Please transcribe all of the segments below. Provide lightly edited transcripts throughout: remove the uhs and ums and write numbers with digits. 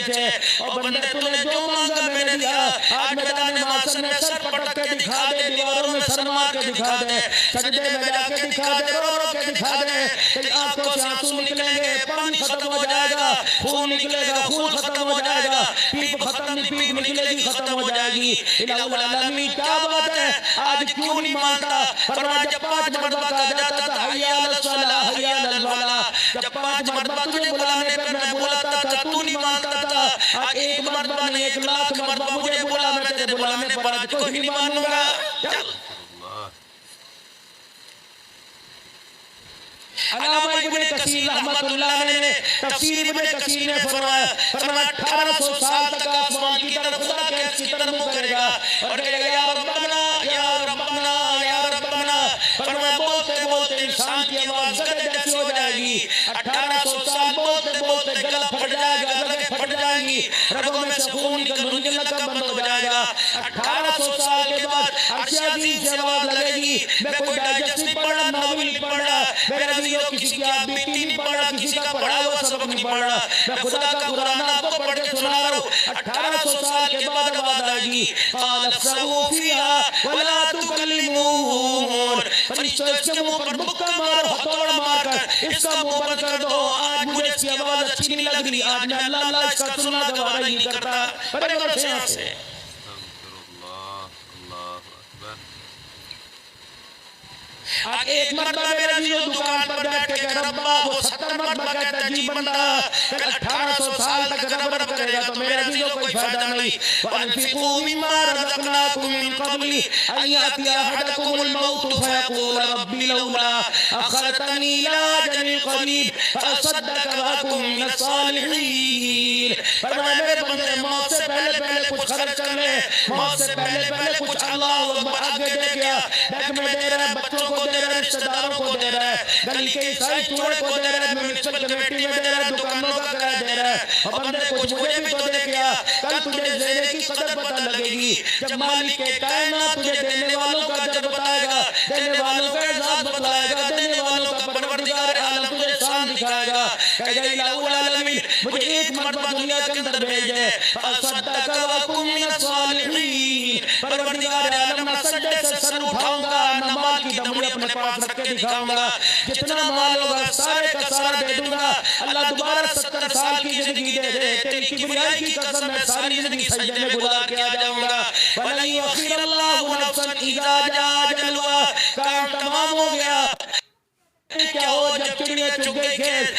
छे और बंदे तूने जो मांगा मैंने दिया। आज मैदान माशर में सर पटक के दिखा दे, दीवारों में सर मार के दिखा दे, सजदे में जाके दिखा दे, रो रो के दिखा दे। तेरी आंखों से आंसू निकलेंगे, पानी खत्म हो जाएगा, खून निकलेगा, खून खत्म हो जाएगा, पीप खत्म नहीं, पीप निकलेगी, खत्म हो जाएगी। इलाहुल आलमीन क्या बात है, आज क्यों नहीं मानता? फरमाया जब 5 मरतबा कहा जाता था हय्या अलस सलाह हय्या अलल फलाह, जब 5 मरतबा तुझे बुलाने पर मैं बुलाता था तू नहीं मानता था। आज 1 मरतबा नहीं 1 लाख मरतबा मुझे बुला, मैं तेरे बुलाने पर आज कोई नहीं मानूंगा। अल्लामा इब्न कसीर रहमतुल्लाह ने तफसीर इब्न कसीर ने फरमाया 1800 साल तक आसमान की तरफ खुदा के इसकी तरफ मुंह करेगा और कहेगा या रब्बना या रब्बना या रब्बना। फरमाया बोलते बोलते इंसान की आवाज गदे जैसी हो जाएगी। 1800 साल बोलते बोलते गला फट जाएगा, रगें फट जाएंगी, रगों में से खून निकलना का बंद हो जाएगा। 1800 साल के बाद अर्श अज़ीम से आवाज लगेगी, मैं कोई डाइजेस्ट नहीं पढ़ रहा, नॉवेल नहीं पढ़ रहा, मेरे अजीजों किसी की आप बीती नहीं पढ़ रहा, किसी का पढ़ा हुआ सबक नहीं पढ़ रहा, मैं खुदा का कुरान आपको पढ़ के सुना रहा हूँ। 1800 साल के बाद आवाज आएगी क़ाल फ़ख़्सऊ फ़ीहा वला तुकल्लिमून। फरिश्तों इसके मुंह पर मुक्का मारो, हथौड़ा मारकर इसका मुंह बंद कर दो। आज मुझे इसकी आवाज अच्छी नहीं लग रही, आज मैं अल्लाह अल्लाह इसका सुनना गवारा नहीं करता। बड़े बड़े से आज 1 मरतबा मेरे जी दुकान पर बैठ के रब्बा, वो 70 मरतबा कहता जी बंदा 1800 साल तक रब रब करेगा तो मेरे अजीजों कोई फायदा नहीं। वअनफिकू मिम्मा रज़क़नाकुम मिन क़ब्ली अन यातिया अहदकुमुल मौत फयक़ूल रब्बी लौला अख़रतनी इला अजलिन क़रीब फ़असद्दक़ व अकुन मिनस सालिहीन। फरमाया मेरे बंदे मौत से पहले पहले कुछ खर्च कर ले, मौत से पहले पहले कुछ अल्लाह अकबर आगे दे गया, बैग में दे रहा है, बच्चों को दे रहा है, रिश्तेदारों को दे रहा है, गली के ईसाई चूड़े को दे रहा है, म्युनिसिपल कमेटी में दे रहा है, दुकानों का किराया दे रहा है। और बंदे कुछ मुझे भी तो दे गया, कल तुझे देने की कदर पता लगेगी जब मालिक के कायनात तुझे देने वालों का दर बताएगा, देने वालों का एजाज बताएगा, देने वालों का परवरदिगार आलम तुझे शान दिखाएगा। कहेगा इलाहुल आलमीन मुझे 1 मरतबा दुनिया के अंदर भेज दे, फ़असद्दक़ व अकुन मिनस सालिहीन। परवरदिगार आलम ना सजदे से सर उठाऊंगा, ना माल की दमड़ी अपने पास रख के दिखाऊंगा, जितना माल होगा सारे का सारा दे दूंगा। अल्लाह दोबारा 70 साल की जिंदगी दे दे, तेरी किबरियाई की कसम मैं सारी जिंदगी सजदे में गुजार के आ जाऊंगा। वलन युअख्खिरल्लाहु नफ्सन इज़ा जाअ अजलुहा, काम तमाम हो गया। क्या हो जब चिड़िया चुग गई खेत,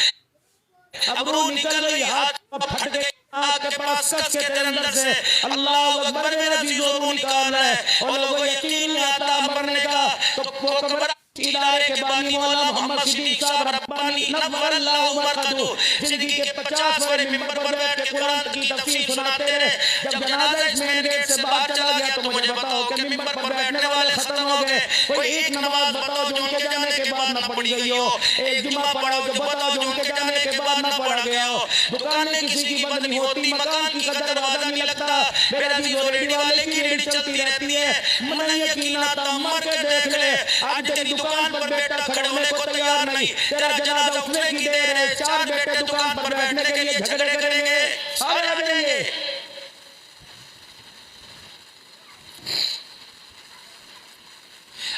अब रूह निकल गई, हाथ फट गए, आँख के पास कस के तेरे अंदर से अल्लाह अकबर मेरा जीजो रूह निकाल रहा है और लोगों को यकीन नहीं आता मरने का। तो वो कब्र इदारे के बानी मौला मोहम्मद सिद्दीक साहब रब्बानी नव्वरल्लाहु मरकदहु जिंदगी के 50 वर्ष मिंबर पर बैठ के कुरान की तफसीर सुनाते रहे। जब जनाजा इस मेन गेट से बाहर चला गया तो मुझे बताओ कि मिंबर पर बैठने वाले खत्म हो गए, कोई एक नमाज बताओ जो उनके जाने के बाद ना पढ़ी गई हो, एक जुमा पढ़ाओ जो बताओ जो उनके जाने के बाद ना पढ़ा गया हो। दुकानें किसी की बंद नहीं होती, मकान की कदर वादा नहीं लगता, मेरा जो रेडी वाले की रेडी चलती रहती है। मन यकीन आता मर के देख ले, आज तेरी दुकान पर बेटा खड़े होने को तैयार नहीं, तेरा जनाजा उठने की देर है, 4 बेटे दुकान पर बैठने के लिए झगड़े करेंगे, सारे आ जाएंगे।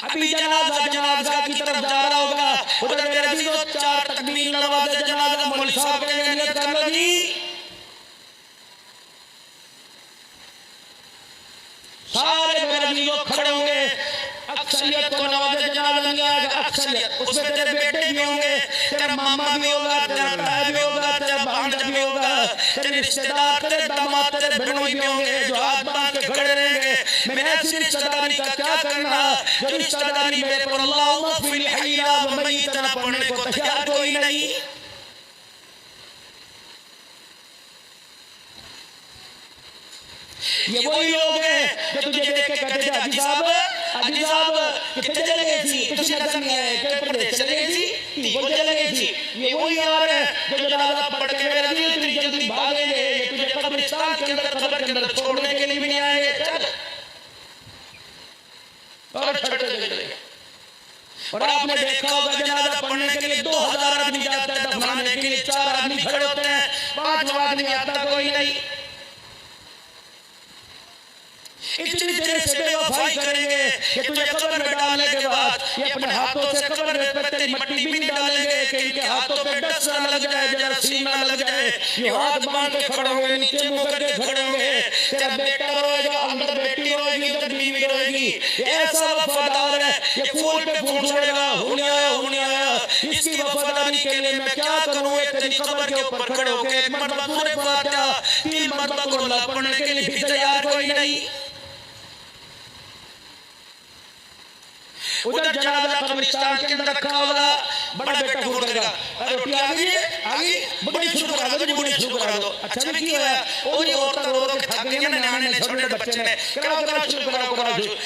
अभी जनाजा की तरफ जा रहा होगा, उधर मेरे अजीजों 4 तकबीर नवाज़े जनाजा मौलवी साहब के लिए नियत कर लो जी। सारे मेरे अजीजों खड़े होंगे, अक्सरियत को नवाज़े जनाजा नहीं आएगा, अक्सरियत उसमें तेरे बेटे भी होंगे, तेरा मामा भी होगा, तेरा ताया भी होगा, तेरा भांजा भी होगा, तेरे रिश्तेदार, तेरे दामाद, तेरे बहनोई भी होंगे जो हाथ बांध के खड़े रहेंगे। मैंने ऐसी रिश्तेदारी का क्या करना जो रिश्तेदारी मेरे पर अल्लाहुम्मा फ़िल हय्या व मय्यितना पढ़ने को तैयार कोई नहीं। ये वही लोग हैं जो तुझे देख के कहते थे हाजी साहब कितने चले गए थी, कुछ नजर नहीं आए, कहीं प्रदेश चले गई थी, वो चले गई थी। ये वही यार है जो जनाजा पढ़ के मेरे दिल तुझे जल्दी भागेंगे, ये तुझे कब्रिस्तान के अंदर कब्र के अंदर छोड़ने के लिए भी नहीं आएंगे। चल और छड़ते चले। और आपने देखा होगा जनाजा पढ़ने के लिए 2000 आदमी जाते हैं, दफनाने के लिए 4 आदमी खड़े होते हैं। पांचवा आदमी आता कोई नहीं। इतनी देर से बेवफाई करेंगे कि तुझे कब्र में डालने के बाद ये अपने हाथों से कब्र में तेरी मट्टी भी नहीं डालेंगे कि इनके हाथों पे डस्ट ना लग जाए, जरासीम ना लग जाए। ये हाथ बांध के खड़े होंगे, नीचे मुंह करके खड़े होंगे। तेरा बेटा रोएगा, अंदर बेटी रोएगी, इधर बीवी रोएगी। ऐसा वफादार है, ये फूल पे फूल छोड़ेगा, होने आया। इसकी वफादारी के लिए मैं क्या करूं? तेरी कब्र के ऊपर खड़े होकर एक मरतबा सूरह फातिहा, 3 मरतबा कुल अल्लाह पढ़ने के लिए भी तैयार कोई नहीं। उधर जनाजा कब्रिस्तान के अंदर रखा होगा, बड़ा बेटा फोन करेगा, अरे रोटी आ गई, बुढ़ी शुरू करा दो, बुढ़ी शुरू करा दो। अच्छा भी क्या है, वो जो औरत रो रो के थक गई ना, न्याणे ने, छोटे बच्चे ने, कराओ शुरू कराओ।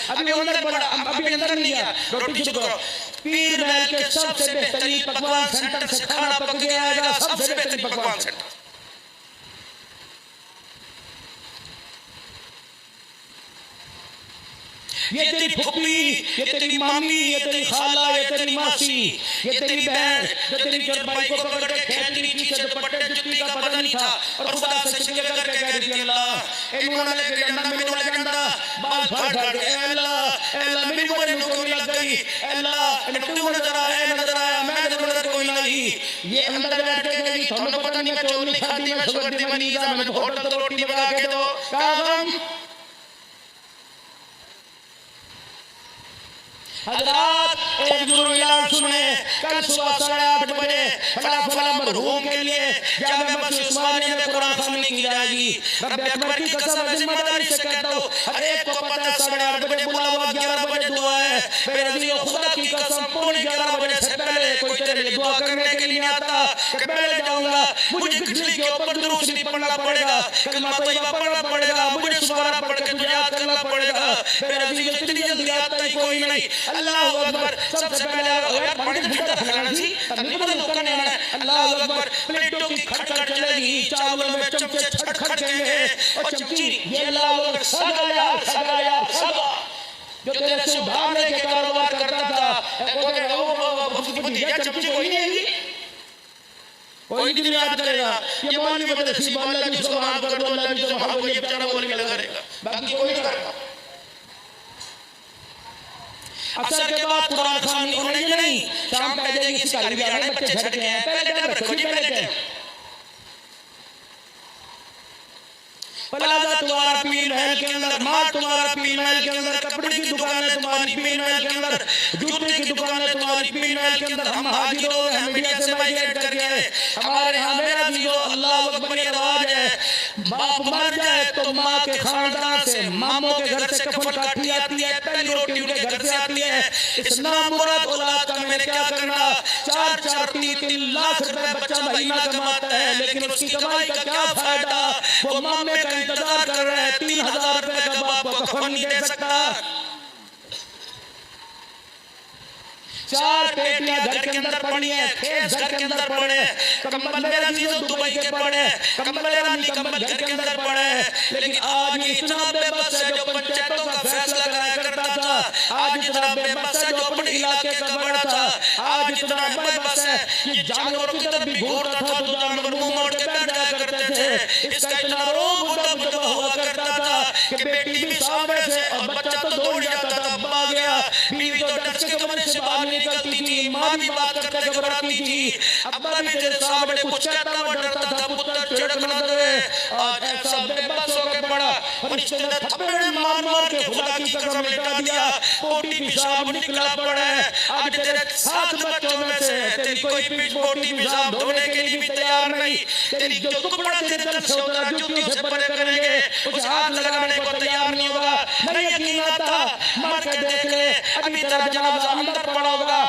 अभी अंदर बड़ा, अभी अंदर नहीं गया, रोटी शुरू करो। पीर महल के सबसे बेहतरीन पकवान सेंटर से खाना पक गया आएगा, सबसे बेहतरीन पकवान सेंटर। ये तेरी फुप्पी, ये तेरी मामी, ये तेरी खाला, ये तेरी मासी, ये तेरी बहन जो तेरी चरपाई को पकड़ के खेच रही थी, से दुपट्टे जुत्ती का पता नहीं था, और खुदा से शिकवे करके कह रही थी, अल्लाह इन्होंने लेके जाना, मेरे वाला जाना, बाल फाड़ के, अल्लाह मेरी बोले नुको लग गई, अल्लाह तू नजर आया, मैं नजर कोई नहीं। ये अंदर बैठ के गई, तुम्हें पता नहीं मैं क्यों नहीं खाती, मैं शुगर दी बनी जा, मैं होटल से रोटी मंगा के दो, कागम। हजरात एक जरूरी ऐलान सुने, कल सुबह 8:30 बजे फला मरहूम के लिए जामे मस्जिद उस्मानिया में कुरान ख़वानी की जाएगी। रब अकबर की कसम जिम्मेदारी से कहता हूँ, हर एक को पता है 8:30 बजे बुलावा, 11 बजे दुआ है। मेरे अज़ीज़ों, खुदा की कसम 11:15 बजे से पहले कोई तेरे लिए दुआ करने के लिए नहीं आता कि पहले जाऊंगा, मुझे बिजली के ऊपर दुरूद शरीफ पढ़ना पड़ेगा, कलमा तैयबा पढ़ना पड़ेगा, मुझे सुबह पढ़ के तुझे याद करना पड़ेगा। मेरे अज़ीज़ों, इतनी जल्दी आता ही कोई नहीं। अल्लाहु अकबर, सबसे पहले पंडित भीतर फैलाना जी, निकल करने है। अल्लाहु अकबर, प्लेटों की खटखट चलेगी, चावलों में चमचे खटखटेंगे और चमची, ये अल्लाह सगा जो तेरे से उधारने के कारोबार करता था, चमची कोई नहीं, कोई नहीं याद करेगा। ये मौलवी मदरसी अल्लाह भी सुभान कर दो, अल्लाह भी सुभान बोलिए, बेचारा बोल के लगा रहेगा, बाकी कोई नहीं करता। असर के बाद कुरान ख़वानी उन्हें नहीं, शाम पै जाएगी, इसी घर भी आ रहे बच्चे झड़ गए हैं, पहले क्या रखो जी, पहले क्या प्लाजा तुम्हारा पीर महल के अंदर, माल तुम्हारा पीर महल के अंदर, कपड़े की दुकान है तुम्हारी पीर महल के अंदर, जूते की दुकान है तुम्हारी पीर महल के अंदर। हम हाजिर हो गए, हम मीडिया से माइग्रेट करके आए, हमारे यहाँ मेरा भी जो अल्लाह अकबर ये रिवाज है, बाप मर जाए तो माँ के खानदान से, मामों के घर से कफन काटी आती है, पहली रोटी उनके घर से आती है। इस नामुराद औलाद का मैंने क्या करना, 4-3 लाख रुपए बच्चा महीना कमाता है, लेकिन उसकी कमाई का क्या फायदा, वो मामे का इंतजार कर रहे हैं, 3000 रुपए का बाप को कफन नहीं दे सकता। 4 पेटियां घर के अंदर पड़ी है, खेत घर के अंदर पड़े, कंबल मेरा जीजो दुबई के पड़े, कंबल मेरा नहीं कंबल घर के अंदर पड़े। लेकिन आज ये इतना बेबस है जो पंचायतों का फैसला कराया करता था, आज इतना बेबस है जो अपने इलाके का बड़ा था, आज इतना बेबस है कि जानवरों की तरफ भी घूरता था तो जानवर मुंह मोड़ के बैठ जाया करते थे। इसका इतना रोब दबदबा हुआ करता था कि बेटी भी सामने से और बच्चा तो दौड़ जाता था, अब्बा आ गया, बीवी तो डर के कमरे से बाहर निकलती थी, माँ भी बात करते घबराती थी, अब्बा भी तेरे सामने कुछ कहता हुआ डरता था, पुत्र चिड़क न डरे। आज ऐसा बेबस होकर पड़ा, फरिश्ते ने थप्पड़ मार के खुदा की कसम मिटा दिया, पोटी पेशाब निकला पड़ा है। आज तेरे 7 बच्चों में से तेरी कोई पोटी पेशाब धोने के लिए भी तैयार नहीं, तेरी जो टुकड़ा तेरे दिल से उतरा जूतियों से परे करेंगे, उसे हाथ लगाने को तैयार नहीं होगा। नहीं यकीन आता, मर के देख ले, अभी तेरा जनाजा अंदर पड़ा होगा,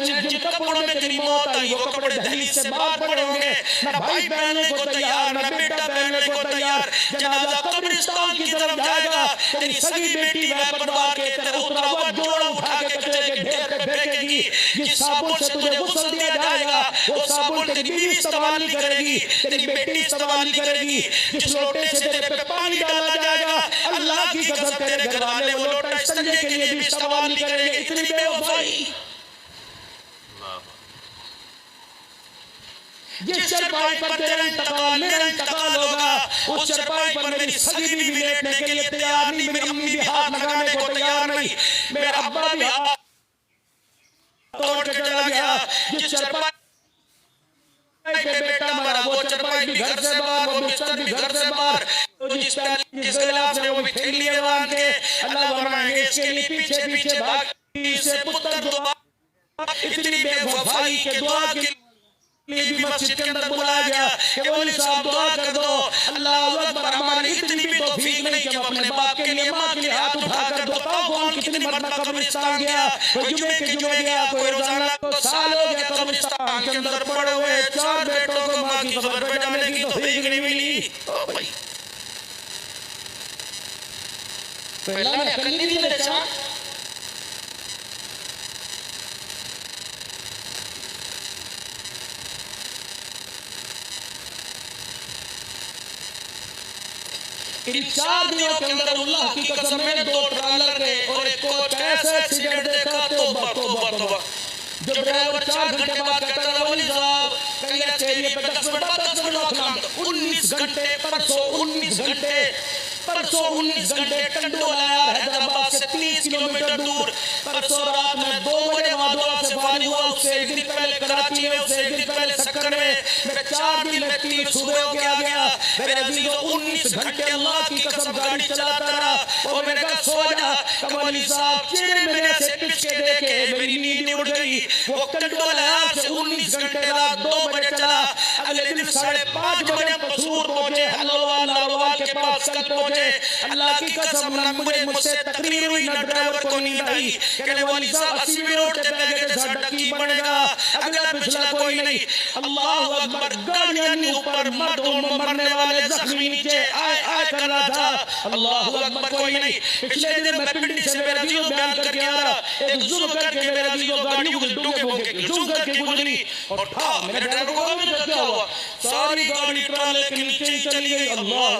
जिन कपड़ों में तेरी मौत आई वो कपड़े दहलीज से बाहर पड़े होंगे, ना भाई पहनने को तैयार, ना बेटा पहनने को तैयार। जनाजा कब्रिस्तान की तरफ जाएगा, तेरी सगी बेटी वह पटवा के तेरा उतरा हुआ जोड़ा उठा के कचरे के ढेर पे फेंकेगी। जिस साबुन से तुझे गुस्ल दिया जाएगा वो साबुन तेरी बीवी इस्तेमाल नहीं करेगी, तेरी बेटी इस्तेमाल नहीं करेगी। जिस लोटे से तेरे पे पानी डाला जाएगा, अल्लाह की कसम तेरे घर वाले वो लोटा संजय के लिए भी इस्तेमाल नहीं करेंगे। इतनी बेवफाई, जिस चरपाई पर तेरा इंतकाल मेरा इंतकाल होगा उस चरपाई पर मेरी सगी भी लेटने के लिए तैयार नहीं, मेरी अम्मी भी हाथ लगाने को तैयार नहीं, मेरा अब्बा भी हाथ तोड़ के चला गया। जिस चरपाई पे बेटा मरा वो चरपाई भी घर से बाहर, वो बिस्तर भी घर से बाहर, तो जिस गिलाफ से वो भी थैली बांध के अल्लाह फरमाएंगे इसके लिए पीछे पीछे भाग से पुत्र दुआ इतनी बेवफाई के दुआ के लिए भी मस्जिद के अंदर बुलाया गया कि मौलवी साहब दुआ कर दो। अल्लाह अकबर, हमारी इतनी भी तौफीक नहीं कि हम अपने बाप के लिए माँ के लिए हाथ उठाकर बताओ कौन कितनी मरतबा कब्रिस्तान गया, कोई जुमे के जुमे गया, कोई रोजाना, तो साल हो गया कब्रिस्तान के अंदर पड़े हुए, 4 बेटों को माँ की कब्र पे जाने की तौफीक नहीं मिली। तो अल्लाह ने अकल नहीं दी बेटा। इन 4 दिनों के अंदर अल्लाह की कसम में 2 ट्रॉलर ने और एक कोच ऐसे एक्सीडेंट देखा, तौबा तौबा तौबा। जब ड्राइवर 4 घंटे बाद कहता है मौलवी साहब कहिए चेहरे पे 10 मिनट बाद 10 मिनट 19 घंटे परसों 19 घंटे टंडोला हैदराबाद से 30 किलोमीटर दूर, परसों रात में 2 बजे वहां दुआ से फारिग हुआ। उससे एक दिन पहले कराची में, उससे एक दिन पहले सक्कर में, मैं 4 दिन में 3 सूबे होके आ गया। मेरे अजीजों 19 घंटे अल्लाह की कसम गाड़ी चलाता रहा और मैंने कहा सो जा। कमली साहब चेहरे मेरे ऐसे पिछके देखे मेरी नींद उड़ गई। वो टंडोला से 19 घंटे रात 2 बजे चला। अगले दिन 5:30 बजे कसूर पहुंचे, हलवा लावा के पास कल पहुंचे। अल्लाह की कसम ना मुझसे तकरीर हुई ना ड्राइवर को नींद आई। कहने वाली साहब 80 मिनट पे गए साडा की बनेगा, अगला पिछला कोई नहीं। अल्लाह अकबर, गाड़ियां नहीं ऊपर, मर्द मरने वाले जख्मी नीचे आए आए कर रहा था। अल्लाह अकबर, कोई नहीं। पिछले दिन मैं पिंडी से मेरे अजीजों बयान करके आ रहा, एक जुल्म करके मेरे अजीजों गाड़ियों को डूबे भोगे जुल्म करके गुजरी और था मेरे ड्राइवर को क्या हुआ, सारी गाड़ी ट्राले के नीचे ही चली गई। अल्लाह,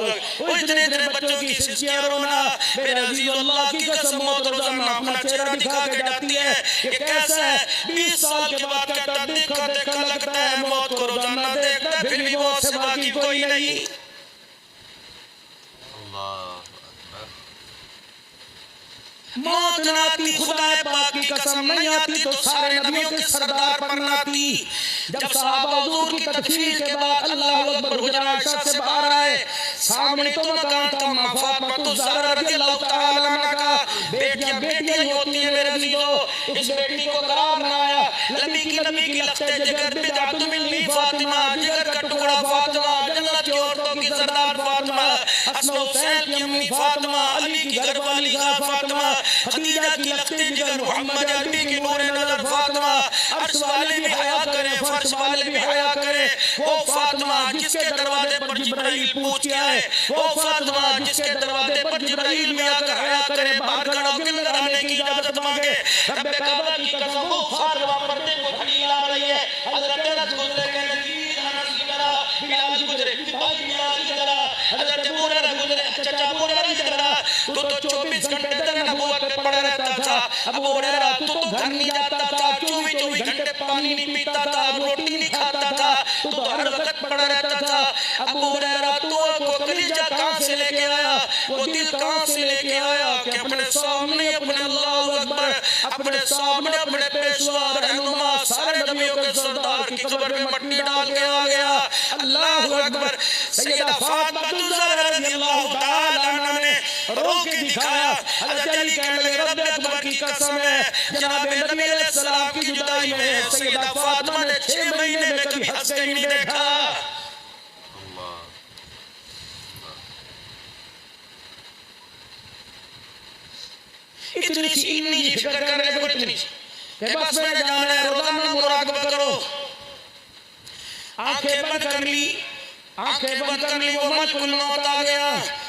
वो इतने बच्चों की शिष्या रोना। मेरे अजीजों अल्लाह की कसम मौत रोजाना अपना चेहरा दिखा के जाती है। ये कैसा है 20 साल के बाद कहता देखा देखा लगता है मौत को रोजाना देखता फिर भी मौत से बाकी कोई नहीं। मौत न आती खुदा पाक की कसम नहीं आती तो सारे नबियों के सरदार पर न आती। जब सहाबा हुजूर की तदफीन के बाद अल्लाह अकबर हुजरा आयशा से बाहर आए, सामने तो मकान था मां फातिमा तो ज़हरा रज़ियल्लाहु तआला अन्हा का। बेटियां बेटियां ही होती हैं मेरे अजीजों। इस बेटी को करार बनाया नबी की लगते जिगर बिदात मिलनी फातिमा, जिगर का टुकड़ा फातिमा, जन्नत की औरतों की सरदार फातिमा, हसन हुसैन की अम्मी फातिमा, अली की घरवाली फातिमा, खदीजा की लगते जिगर मोहम्मद अरबी की नूर नजर फातिमा। अर्श वाले भी हया करें, फर्श वाले भी हया करें। वो फातिमा जिसके दरवाजे पर जिब्राइल पूछ के आए, वो फातिमा जिसके दरवाजे पर जिब्राइल भी आकर हया करे, बाहर खड़ा होकर अंदर आने की इजाजत मांगे। रब्बे काबा की कसम वो फातिमा पर्दे को खड़ी ला रही है। हजरत अनस गुजरे के नजदीक अनस की तरह, बिलाल गुजरे बिलाल की तरह, हजरत अबू हुरैरा गुजरे चाचा अबू हुरैरा की तरह। तू तो 24 घंटे दर नबूवत पे पड़ा रहता था। अबू हुरैरा तू तो घर नहीं जाता था, 24 घंटे पानी नहीं पीता था, रोटी नहीं खाता था, तू तो हर वक्त पड़ा रहता था। अबू हुरैरा तू को कलीजा कहां से लेके आया, वो दिल कहां से लेके आया कि अपने सामने अपने अल्लाह अकबर, अपने सामने अपने पेशवा रहनुमा सारे नबियों के सरदार की कब्र में मट्टी डाल के आ गया। अल्लाह अकबर। सैयदा फातिमा ज़हरा रज़ियल्लाहु तआला अन्हा ने रो के दिखाया। हज़रत अली कहने लगे रब्बे अकबर की कसम है जनाब नबी अलैहिस्सलाम की जुदाई में सैयदा फातिमा ने 6 महीने में कभी हंस के नहीं देखा। इतनी सी इन्नी फिक्र करने को इतनी कि बस मैंने जाना है रोजाना मुराकबा करो। आंखें बंद कर ली, आंखें बंद कर ली, वो मलकुल मौत आ गया।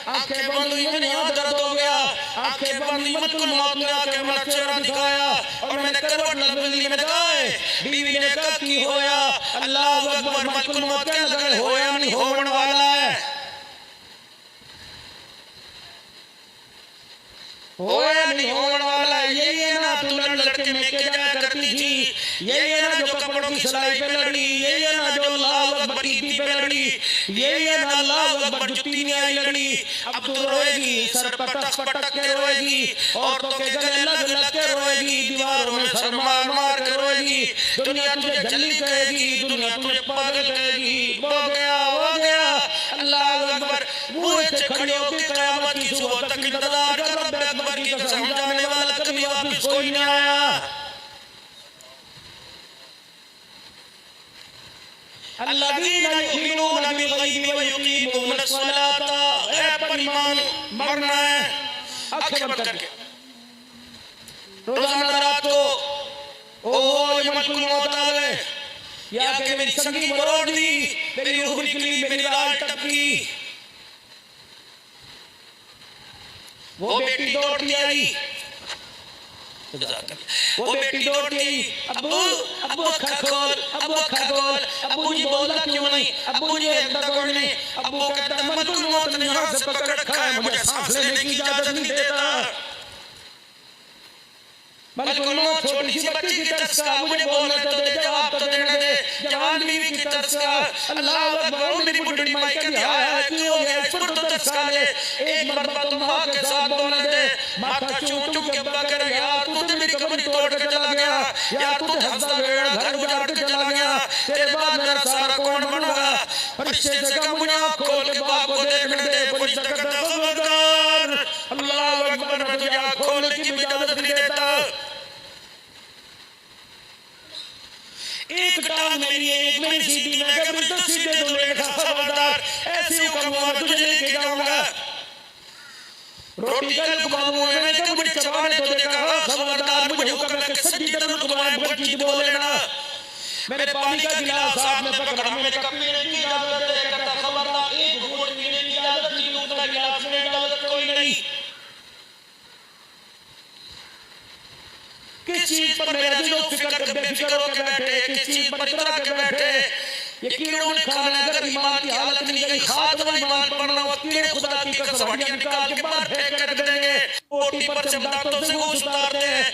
आंखें बंद हुई, मैंने यहाँ दर्द हो गया। आंखें बंद हुई, मलकुल मौत ने आके मेरा चेहरा दिखाया और मैंने करवट लगी में गाए। बीवी ने कहा की होया? अल्लाह अकबर। मलकुल मौत के लगे होया नहीं होने वाला है, होया नहीं होने वाला है। यही है ना तू लड़के में के जाया करती थी, यही है ना जो कपड़ों की सिलाई पे लड़ी, यही है ना जो अल्लाह अकबर ईदी पे लड़ी, यही है ना अल्लाह अकबर जुत्ती नहीं आई लड़ी। अब तू रोएगी, सर पटक पटक के रोएगी, औरतों के गले लग लग के रोएगी, दीवारों में सर मार मार के रोएगी। दुनिया तुझे जल्दी कहेगी, दुनिया तुझे पागल कहेगी। वो गया अल्लाह अकबर। मुंह से खड़ी होकर कयामत की सुबह तक इंतजार कर, रब अकबर की कसम जाने वाला कभी वापस कोई नहीं आया। अल्लज़ीना युमिनूना बिल गैबि व युकीमूना अस्सलाता। ऐ पर ईमान मरना है आंखें बंद करके, रोजाना रात को ओ मन को मौत आवे, या के मेरी संगी मरोड़ दी, मेरी रूह निकली, मेरी राह टपकी। वो बेटी दौड़ती आई, वो बेटी दौड़ती आई, अब्बू अब्बू अखा खोल, अब्बू अखा खोल। अब्बू जी बोलता क्यों नहीं, अब्बू जी अंदर कौन नहीं। अब्बू कहता है मन को मौत ने यहाँ से पकड़ रखा है, मुझे सांस लेने की इजाजत नहीं देता। बिल्कुल मौत छोटी सी बच्ची की तरस का, मुझे बोलने तो दे, जवाब तो देने दे, जवान बीवी की तरस का। अल्लाह अकबर, मेरी बुढ़ी माई का क्या है, क्यों हो गया इस पर तो तरस खा ले। एक मरतबा तुम माँ के साथ बोलने दे, माथा चूम चूम के अब्बा करेगा, तू तो मेरी कमर तोड़ के चला गया, या तू तो हंसता वेड़ घर उजाड़ के चला गया, तेरे बाद मेरा सारा कौन बनूंगा। फरिश्ते से कहा मुझे आँख खोल के बाप को देखने दे। फरिश्ता कहता है खबरदार, अल्लाह अकबर, मैं तुझे आँख खोलने की इजाजत नहीं देता। एक टांग मेरी है, एक मेरी सीधी, मैं कब्र तो सीधे दो लेखा। खबरदार, ऐसी हुक्म हुआ मैं तुझे लेके जाऊंगा। रोटी का लुकमा मुंह में, मैंने कहा मुझे चबाने तो देखा। खबरदार, मुझे हुक्म है कि सच्ची तरह लुकमा बच्ची बोले ना। मैंने पानी का गिलास हाथ में पकड़ा, मैंने कहा पीने की इजाजत दे। कहता खबरदार, एक घूंट पीने की इजाजत दी, दूसरा गिलास में इजाजत कोई नहीं। किस चीज पर मेरा दिल फिक्र बेफिक्र होकर बैठे, किस चीज पर इतना के बैठे। यकीनन खाना अगर ईमान की हालत नहीं गई, खात्मा ईमान पढ़ना वो कीड़े खुदा की कसम हड्डियां निकाल के बाहर फेंक रख देंगे। पोटी पर से दांतों से घूस उतारते हैं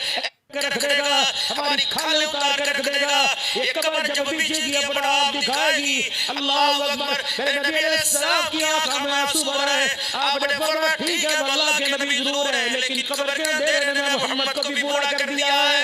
रख देगा, हमारी खाले उतार कर रख देगा। ये कब्र जब पीछे की अपना आप दिखाएगी। अल्लाह अकबर। मेरे नबी अलैहिस्सलाम की आंखों में आंसू भर रहे। आपने फरमाया ठीक है अल्लाह के नबी जरूर है, लेकिन कब्र के अंधेरे में मोहम्मद को भी पूरा कर दिया है।